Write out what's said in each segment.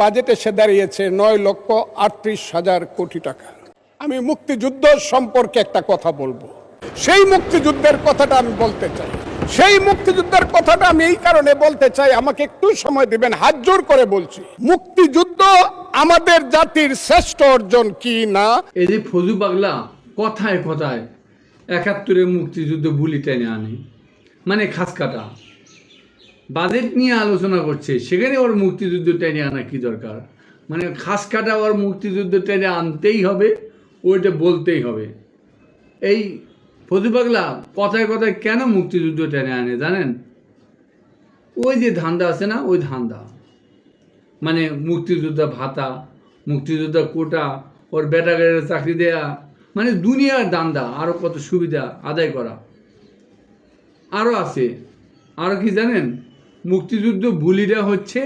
Budget এসে দাঁড়িয়েছে 9,38,000 কোটি টাকা। আমি মুক্তিযুদ্ধ সম্পর্কে একটা কথা বলবো। সেই মুক্তিযুদ্ধের কথাটা আমি বলতে চাই। সেই মুক্তিযুদ্ধের কথাটা আমি এই কারণে বলতে চাই, আমাকে একটু সময় দিবেন, হাত জোর করে বলছি। মুক্তিযুদ্ধ আমাদের জাতির শ্রেষ্ঠ অর্জন কি না? এই যে ফজু পাগলা কথায় কথায় 71-এ মুক্তিযুদ্ধ বুলি টেনে আনে, মানে খাস কাটা বাজেট নিয়ে আলোচনা করছে, সেখানে ওর মুক্তিযুদ্ধ টেনে আনা কি দরকার? মানে খাস কাটা ওর মুক্তিযুদ্ধ টেনে আনতেই হবে, ওইটা বলতেই হবে। এই ফজু পাগলা কথায় কথায় কেন মুক্তিযুদ্ধ টেনে আনে জানেন? ওই যে ধান্দা আছে না, ওই ধান্দা, মানে মুক্তিযোদ্ধা ভাতা, মুক্তিযোদ্ধা কোটা, ওর বেটাগারের চাকরি দেয়া, মানে দুনিয়ার দান্দা, আরও কত সুবিধা আদায় করা। আরও আছে, আরও কি জানেন? মুক্তিযুদ্ধ বুলিরা হচ্ছে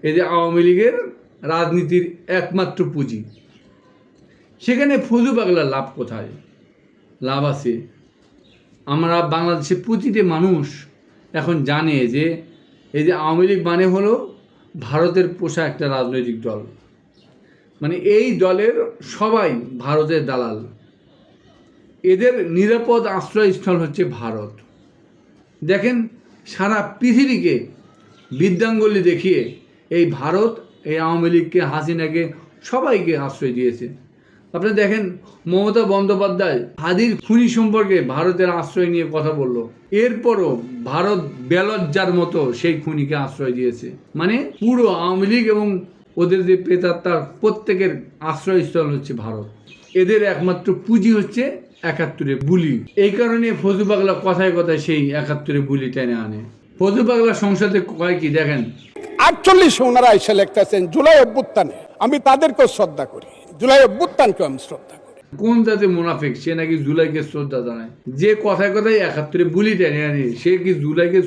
এই যে আওয়ামী লীগের রাজনীতির একমাত্র পুঁজি। সেখানে ফজু পাগলার লাভ কোথায়? লাভ আছে। আমরা বাংলাদেশের প্রতিটি মানুষ এখন জানে যে এই যে আওয়ামী লীগ মানে হলো ভারতের পোষা একটা রাজনৈতিক দল। মানে এই দলের সবাই ভারতের দালাল। এদের নিরাপদ আশ্রয়স্থল হচ্ছে ভারত। দেখেন, সারা পৃথিবীকে বিদ্যাঙ্গুলি দেখিয়ে এই ভারত এই আওয়ামী লীগকে, হাসিনাকে, সবাইকে আশ্রয় দিয়েছে। আপনি দেখেন, মমতা বন্দ্যোপাধ্যায় হাদির খুনি সম্পর্কে ভারতের আশ্রয় নিয়ে কথা বলল, এরপরও ভারত বেলজ্জার মতো সেই খুনিকে আশ্রয় দিয়েছে। মানে পুরো আওয়ামী লীগ এবং ওদের যে প্রেতাত্মার প্রত্যেকের আশ্রয়স্থল হচ্ছে ভারত। এদের একমাত্র পুঁজি হচ্ছে 71-এ বুলি। এই কারণে ফজু পাগলা কথায় কথায় সেই 71-এ বুলি টেনে আনে। ফজু পাগলা সংসদে কয় কি দেখেন, 48 ওনারা এসে লিখতেছেন জুলাই অভ্যুত্থানে। আমি তাদেরকেও শ্রদ্ধা করি, জুলাই অভ্যুত্থানকেও আমি শ্রদ্ধা করি। কোন জাতে মুনাফিক সে নাকি জুলাইকে শ্রদ্ধা জানায়? যে কথায় কথায় 71-এ বুলি টেনে আনে সে কি জুলাইকে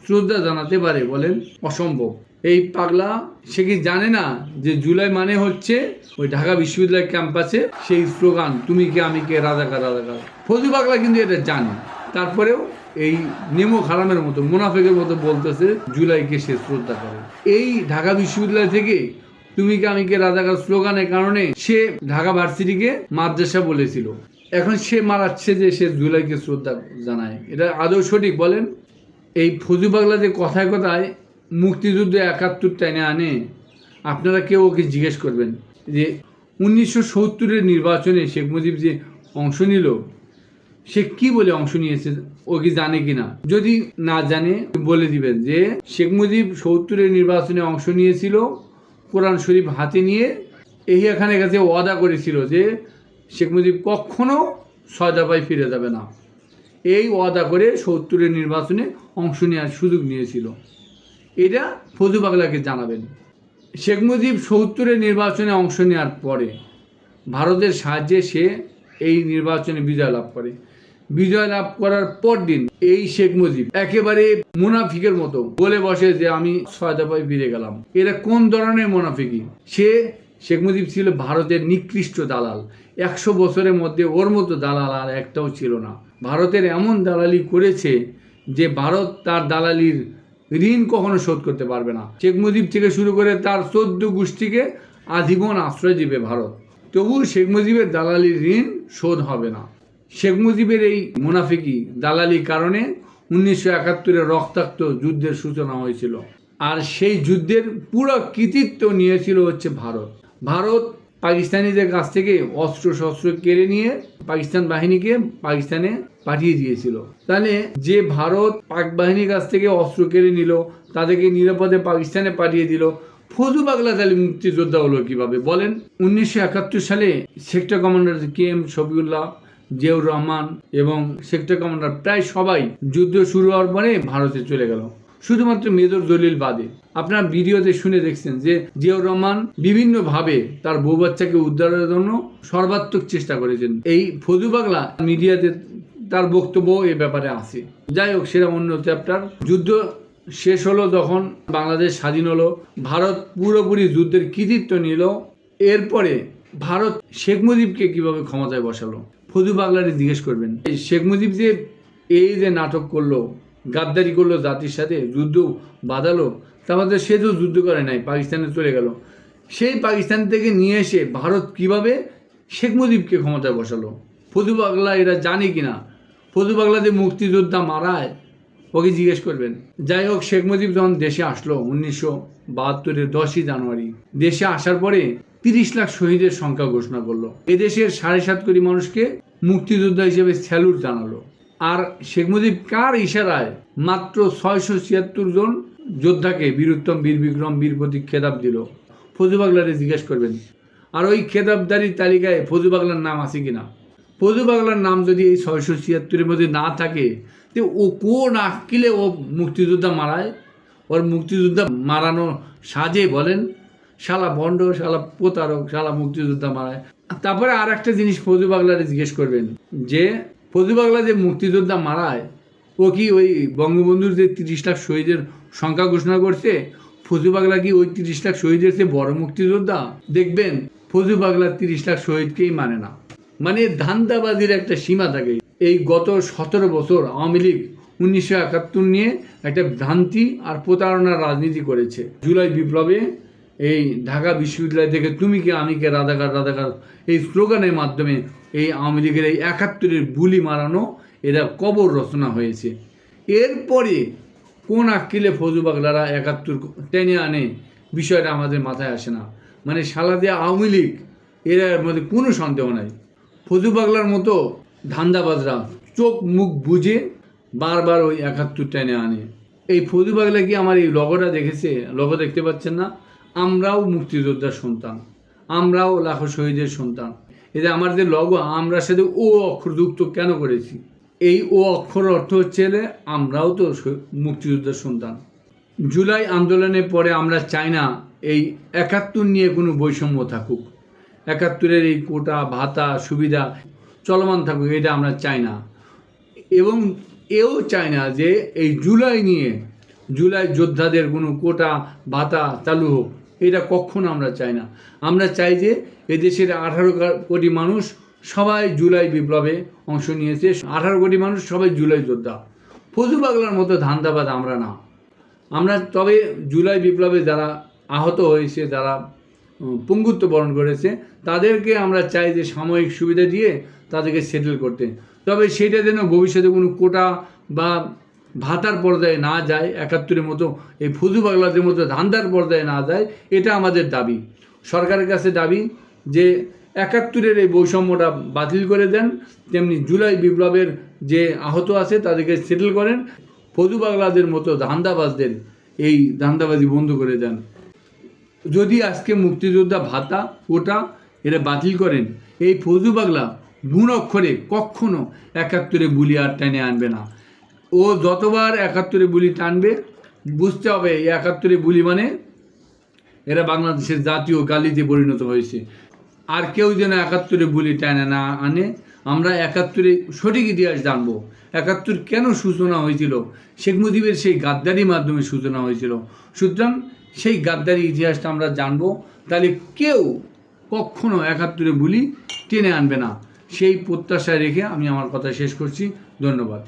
শ্রদ্ধা জানাতে পারে বলেন? অসম্ভব। এই পাগলা সে কি জানে না যে জুলাই মানে হচ্ছে ওই ঢাকা বিশ্ববিদ্যালয় ক্যাম্পাসে সেই স্লোগান, তুমি কে আমি কে, রাজাকার রাজাকার। ফজু পাগলা কিন্তু এটা জানে, তারপরেও এই নেমো খারামের মতো মুনাফিকের মতো বলতেছে জুলাইকে সে শ্রদ্ধা করে। এই ঢাকা বিশ্ববিদ্যালয় থেকে তুমি কে আমি কে রাজাকার স্লোগানের কারণে সে ঢাকা ভার্সিটিকে মাদ্রাসা বলেছিল। এখন সে মারাচ্ছে যে সে জুলাইকে শ্রদ্ধা জানায়। এটা আদৌ সঠিক বলেন? এই ফজু পাগলা যে কথায় কথায় মুক্তিযুদ্ধ 71 টেনে আনে, আপনারা কেউ ওকে জিজ্ঞেস করবেন যে 1970-এর নির্বাচনে শেখ মুজিব যে অংশ নিল, সে কি বলে অংশ নিয়েছে, ও কি জানে কিনা? যদি না জানে বলে দিবেন যে শেখ মুজিব 70-এর নির্বাচনে অংশ নিয়েছিল কোরআন শরীফ হাতে নিয়ে। এহিয়া খানের কাছে ওয়াদা করেছিল যে শেখ মুজিব কখনো 6 দফায় ফিরে যাবে না। এই ওয়াদা করে 70-এর নির্বাচনে অংশ নেওয়ার সুযোগ নিয়েছিল। এটা ফজু পাগলাকে জানাবেন। শেখ মুজিব 70-এর নির্বাচনে অংশ নেওয়ার পরে ভারতের সাহায্যে সে এই নির্বাচনে বিজয় লাভ করে। বিজয় লাভ করার পর দিন এই শেখ মুজিব একেবারে মুনাফিকের মতো বলে বসে যে আমি 6 দফায় ফিরে গেলাম। এটা কোন ধরনের মুনাফিকি? শেখ মুজিব ছিল ভারতের নিকৃষ্ট দালাল। 100 বছরের মধ্যে ওর মতো দালাল আর একটাও ছিল না। ভারতের এমন দালালি করেছে যে ভারত তার দালালির ঋণ কখনো শোধ করতে পারবে না। শেখ মুজিব থেকে শুরু করে তার 14 গোষ্ঠীকে আজীবন আশ্রয় দিবে ভারত, তবু শেখ মুজিবের দালালির ঋণ শোধ হবে না। শেখ মুজিবের এই মুনাফিকি দালালির কারণে 1971-এর রক্তাক্ত যুদ্ধের সূচনা হয়েছিল। আর সেই যুদ্ধের পুরো কৃতিত্ব নিয়েছিল হচ্ছে ভারত। ভারত পাকিস্তানিদের কাছ থেকে অস্ত্র শস্ত্র কেড়ে নিয়ে পাকিস্তান বাহিনীকে পাকিস্তানে পাঠিয়ে দিয়েছিল। তাহলে যে ভারত পাক বাহিনীর কাছ থেকে অস্ত্র কেড়ে নিল, তাদেরকে নিরাপদে পাকিস্তানে পাঠিয়ে দিল, ফজু পাগলা তাহলে মুক্তিযোদ্ধা হলো কিভাবে বলেন? 1971 সালে sector commander KM Shafiullah, Ziaur Rahman এবং সেক্টর কমান্ডার প্রায় সবাই যুদ্ধ শুরু হওয়ার পরে ভারতে চলে গেল, শুধুমাত্র মেজর জলিল বাদে। আপনারা ভিডিওতে শুনে দেখছেন যে জিয়াউর রহমান বিভিন্নভাবে তার বউ বাচ্চাকে উদ্ধারের জন্য সর্বাত্মক চেষ্টা করেছেন। এই ফজু পাগলা মিডিয়াতে তার বক্তব্য এ ব্যাপারে আছে। যাই হোক, সেটা অন্য চ্যাপ্টার। যুদ্ধ শেষ হলো, যখন বাংলাদেশ স্বাধীন হলো, ভারত পুরোপুরি যুদ্ধের কৃতিত্ব নিল। এরপরে ভারত শেখ মুজিবকে কিভাবে ক্ষমতায় বসালো ফজু পাগলারে জিজ্ঞেস করবেন। এই শেখ মুজিব যে এই যে নাটক করলো, গাদ্দারি করলো, জাতির সাথে যুদ্ধ বাঁধালো, তারপরে সে তো যুদ্ধ করে নাই, পাকিস্তানে চলে গেল। সেই পাকিস্তান থেকে নিয়ে এসে ভারত কিভাবে শেখ মুজিবকে ক্ষমতায় বসালো। ফজু পাগলা এরা জানে কি না? ফজু পাগলা যে মুক্তিযোদ্ধা মারায় ওকে জিজ্ঞেস করবেন। যাই হোক, শেখ মুজিব যখন দেশে আসলো 1972-এর 10ই জানুয়ারি, দেশে আসার পরে 30 লাখ শহীদের সংখ্যা ঘোষণা করলো। এদেশের 7.5 কোটি মানুষকে মুক্তিযোদ্ধা হিসেবে স্যালুট জানালো। আর শেখ মুজিব কার ইশারায় মাত্র 676 জন যোদ্ধাকে বীরুত্তম, বীর বিক্রম, বীর প্রতীক খেতাব দিল? ফজু পাগলারে জিজ্ঞেস করবেন। আর ওই খেতাবদারির তালিকায় ফজু পাগলার নাম আছে কিনা? ফজু পাগলার নাম যদি এই 676-এর মধ্যে না থাকে, তো ও কোন আক্কিলে ও মুক্তিযোদ্ধা মারায়? ওর মুক্তিযোদ্ধা মারানো সাজে বলেন? শালা ভণ্ড, শালা প্রতারক, শালা মুক্তিযোদ্ধা মারায়। তারপরে আর একটা জিনিস ফজু পাগলারে জিজ্ঞেস করবেন যে ফজু পাগলা যে মুক্তিযোদ্ধা মারায়, ও কি ওই বঙ্গবন্ধুর যে 30 লাখ শহীদের সংখ্যা ঘোষণা করছে, ফজু পাগলা কি ওই 30 লাখ শহীদের চেয়ে বড় মুক্তিযোদ্ধা? দেখবেন ফজু পাগলা 30 লাখ শহীদকেই মানে না। মানে ধান্দাবাজির একটা সীমা থাকে। এই গত 17 বছর আওয়ামী লীগ 1971 নিয়ে একটা ভ্রান্তি আর প্রতারণার রাজনীতি করেছে। জুলাই বিপ্লবে এই ঢাকা বিশ্ববিদ্যালয় থেকে তুমি কে আমি কে রাজাকার রাজাকার এই স্লোগানের মাধ্যমে এই আওয়ামী লীগের এই 71-এর বুলি মারানো, এরা কবর রচনা হয়েছে। এরপরে কোন আক্কিলে ফজু পাগলারা 71 টেনে আনে, বিষয়টা আমাদের মাথায় আসে না। মানে শালা দিয়ে আওয়ামী লীগ, এর মধ্যে কোনো সন্দেহ নাই। ফজু পাগলার মতো ধান্দাবাজরা চোখ মুখ বুঝে বারবার ওই 71 টেনে আনে। এই ফজু পাগলা কি আমার এই লগোটা দেখেছে? লগো দেখতে পাচ্ছেন না? আমরাও মুক্তিযোদ্ধার সন্তান, আমরাও লাখো শহীদের সন্তান। এতে আমার যে লগো, আমরা সাথে ও অক্ষর যুক্ত কেন করেছি? এই ও অক্ষর অর্থ হচ্ছে আমরাও তো মুক্তিযোদ্ধার সন্তান। জুলাই আন্দোলনের পরে আমরা চাই না এই 71 নিয়ে কোনো বৈষম্য থাকুক, 71-এর এই কোটা ভাতা সুবিধা চলমান থাকুক, এটা আমরা চাই না। এবং এও চাই না যে এই জুলাই নিয়ে, জুলাই যোদ্ধাদের কোনো কোটা ভাতা চালু হোক, এটা কখনো আমরা চাই না। আমরা চাই যে এদেশের 18 কোটি মানুষ সবাই জুলাই বিপ্লবে অংশ নিয়েছে, 18 কোটি মানুষ সবাই জুলাই যোদ্ধা। ফজু পাগলার মতো ধান্দাবাদ আমরা না। আমরা তবে জুলাই বিপ্লবে যারা আহত হয়েছে, যারা পঙ্গুত্ব বরণ করেছে, তাদেরকে আমরা চাই যে সাময়িক সুবিধা দিয়ে তাদেরকে সেটেল করতে। তবে সেটা যেন ভবিষ্যতে কোনো কোটা বা ভাতার পর্যায়ে না যায়, 71-এর মতো এই ফজু পাগলাদের মতো ধান্দার পর্যায়ে না যায়, এটা আমাদের দাবি। সরকারের কাছে দাবি যে 71-এর এই বৈষম্যটা বাতিল করে দেন, তেমনি জুলাই বিপ্লবের যে আহত আছে তাদেরকে সেটেল করেন। ফজু পাগলাদের মতো ধান্দাবাজদের এই ধান্দাবাজি বন্ধ করে দেন। যদি আজকে মুক্তিযোদ্ধা ভাতা কোটা এরা বাতিল করেন, এই ফজু পাগলা গুণ অক্ষরে কখনো 71-এ বুলি আর টেনে আনবে না। ও যতবার 71-এ বুলি টানবে, বুঝতে হবে এই 71-এ বুলি মানে এরা বাংলাদেশের জাতীয় গালিতে পরিণত হয়েছে। আর কেউ যেন 71-এ বুলি টেনে না আনে। আমরা 71-এ সঠিক ইতিহাস জানবো। 71 কেন সূচনা হয়েছিল? শেখ মুজিবের সেই গাদ্দারির মাধ্যমে সূচনা হয়েছিল। সুতরাং সেই গাদ্দারি ইতিহাসটা আমরা জানবো, তাহলে কেউ কখনো 71-এ বুলি টেনে আনবে না। সেই প্রত্যাশায় রেখে আমি আমার কথা শেষ করছি। ধন্যবাদ।